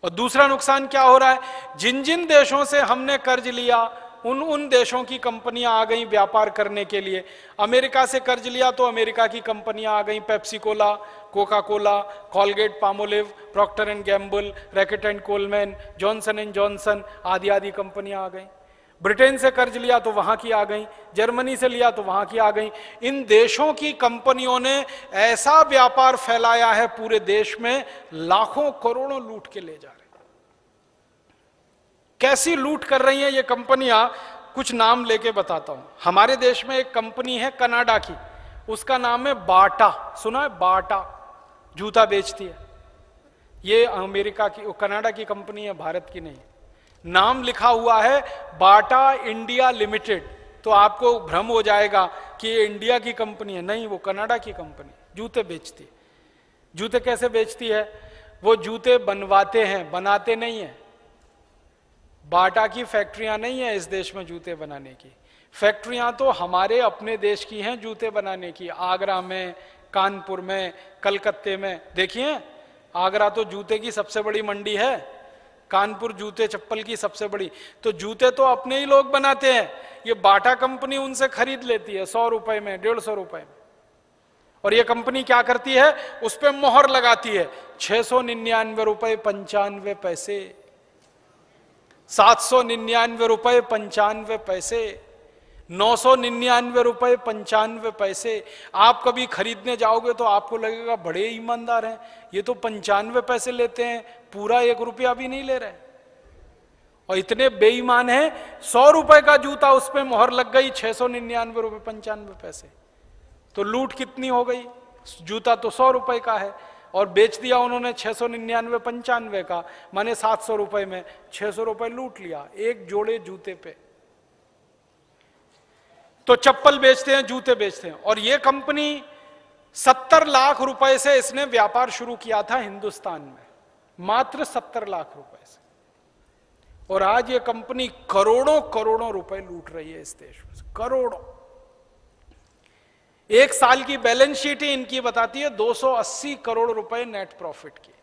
और दूसरा नुकसान क्या हो रहा है, जिन जिन देशों से हमने कर्ज लिया उन देशों की कंपनियां आ गई व्यापार करने के लिए। अमेरिका से कर्ज लिया तो अमेरिका की कंपनियां आ गई, Pepsi Cola, Coca Cola, Colgate Palmolive, Procter and Gamble, Reckitt and Colman, Johnson and Johnson आदि आदि कंपनियां आ गई। ब्रिटेन से कर्ज लिया तो वहां की आ गई, जर्मनी से लिया तो वहां की आ गई। इन देशों की कंपनियों ने ऐसा व्यापार फैलाया है पूरे देश में, लाखों करोड़ों लूट के ले जा रहे हैं। कैसी लूट कर रही हैं ये कंपनियां, कुछ नाम लेके बताता हूं। हमारे देश में एक कंपनी है कनाडा की, उसका नाम है बाटा, सुना है बाटा, जूता बेचती है। ये अमेरिका की, कनाडा की कंपनी है, भारत की नहीं। नाम लिखा हुआ है बाटा इंडिया लिमिटेड, तो आपको भ्रम हो जाएगा कि ये इंडिया की कंपनी है, नहीं, वो कनाडा की कंपनी, जूते बेचती है। जूते कैसे बेचती है, वो जूते बनवाते हैं, बनाते नहीं है। बाटा की फैक्ट्रियां नहीं है इस देश में जूते बनाने की, फैक्ट्रियां तो हमारे अपने देश की हैं जूते बनाने की। आगरा में, कानपुर में, कलकत्ते में। देखिए, आगरा तो जूते की सबसे बड़ी मंडी है, कानपुर जूते चप्पल की सबसे बड़ी। तो जूते तो अपने ही लोग बनाते हैं, ये बाटा कंपनी उनसे खरीद लेती है 100 रुपए में, 150 रुपए में। और ये कंपनी क्या करती है, उस पर मोहर लगाती है 699 रुपए 95 पैसे, 799 रुपए 95 पैसे, 999 रुपए 95 पैसे। आप कभी खरीदने जाओगे तो आपको लगेगा बड़े ईमानदार हैं, ये तो 95 पैसे लेते हैं, पूरा 1 रुपया भी नहीं ले रहे। और इतने बेईमान हैं, 100 रुपए का जूता उस पर मोहर लग गई 699 रुपए 95 पैसे। तो लूट कितनी हो गई, जूता तो 100 रुपए का है और बेच दिया उन्होंने 699 95 का, माने 700 रुपए में 600 रुपए लूट लिया एक जोड़े जूते पे। तो चप्पल बेचते हैं, जूते बेचते हैं। और ये कंपनी 70 लाख रुपए से इसने व्यापार शुरू किया था हिंदुस्तान में, मात्र 70 लाख रुपए से। और आज ये कंपनी करोड़ों करोड़ों रुपए लूट रही है इस देश में, करोड़ों। एक साल की बैलेंस शीट ही इनकी बताती है 280 करोड़ रुपए नेट प्रॉफिट की।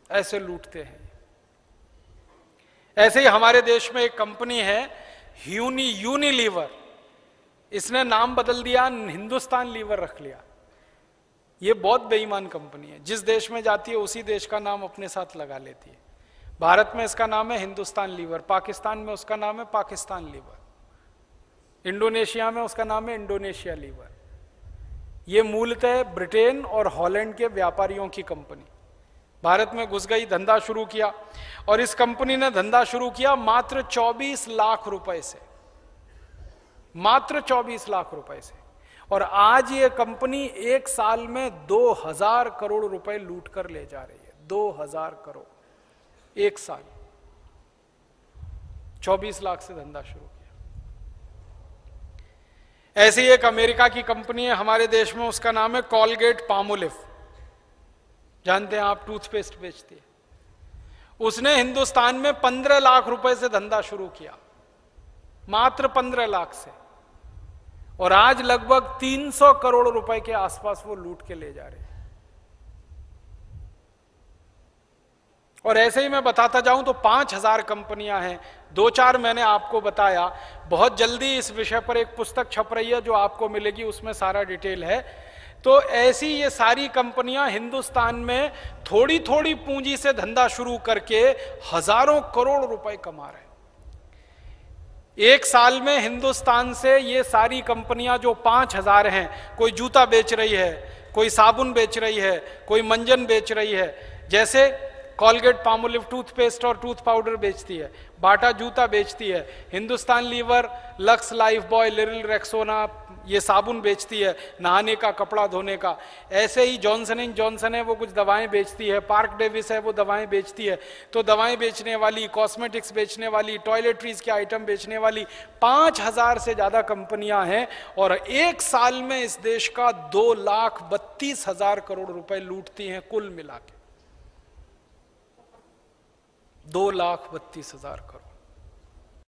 ऐसे लूटते हैं। ऐसे ही हमारे देश में एक कंपनी है यूनिलीवर, इसने नाम बदल दिया, हिंदुस्तान लीवर रख लिया। ये बहुत बेईमान कंपनी है, जिस देश में जाती है उसी देश का नाम अपने साथ लगा लेती है। भारत में इसका नाम है हिंदुस्तान लीवर, पाकिस्तान में उसका नाम है पाकिस्तान लीवर, इंडोनेशिया में उसका नाम है इंडोनेशिया लीवर। ये मूलतः ब्रिटेन और हॉलैंड के व्यापारियों की कंपनी भारत में घुस गई, धंधा शुरू किया। और इस कंपनी ने धंधा शुरू किया मात्र 24 लाख रुपए से, मात्र 24 लाख रुपए से। और आज ये कंपनी एक साल में 2000 करोड़ रुपए लूट कर ले जा रही है, 2000 करोड़ एक साल। 24 लाख से धंधा शुरू किया। ऐसी एक अमेरिका की कंपनी है हमारे देश में, उसका नाम है कॉलगेट पामोलिव, जानते हैं आप, टूथपेस्ट बेचती है। उसने हिंदुस्तान में 15 लाख रुपए से धंधा शुरू किया, मात्र 15 लाख से। और आज लगभग 300 करोड़ रुपए के आसपास वो लूट के ले जा रहे हैं। और ऐसे ही मैं बताता जाऊं तो 5000 कंपनियां हैं, 2-4 मैंने आपको बताया। बहुत जल्दी इस विषय पर एक पुस्तक छप रही है जो आपको मिलेगी, उसमें सारा डिटेल है। तो ऐसी ये सारी कंपनियां हिंदुस्तान में थोड़ी थोड़ी पूंजी से धंधा शुरू करके हजारों करोड़ रुपए कमा रहे हैं। एक साल में हिंदुस्तान से ये सारी कंपनियां जो 5000 हैं, कोई जूता बेच रही है, कोई साबुन बेच रही है, कोई मंजन बेच रही है। जैसे कॉलगेट पामोलिव टूथपेस्ट और टूथ पाउडर बेचती है, बाटा जूता बेचती है, Hindustan Lever Lux Lifebuoy Liril Rexona ये साबुन बेचती है, नहाने का, कपड़ा धोने का। ऐसे ही जॉनसन एंड जॉनसन है, वो कुछ दवाएं बेचती है, पार्क डेविस है, वो दवाएं बेचती है। तो दवाएं बेचने वाली, कॉस्मेटिक्स बेचने वाली, टॉयलेटरीज के आइटम बेचने वाली 5000 से ज्यादा कंपनियां हैं। और एक साल में इस देश का 2,32,000 करोड़ रुपए लूटती हैं कुल मिला के, 2,32,000 करोड़।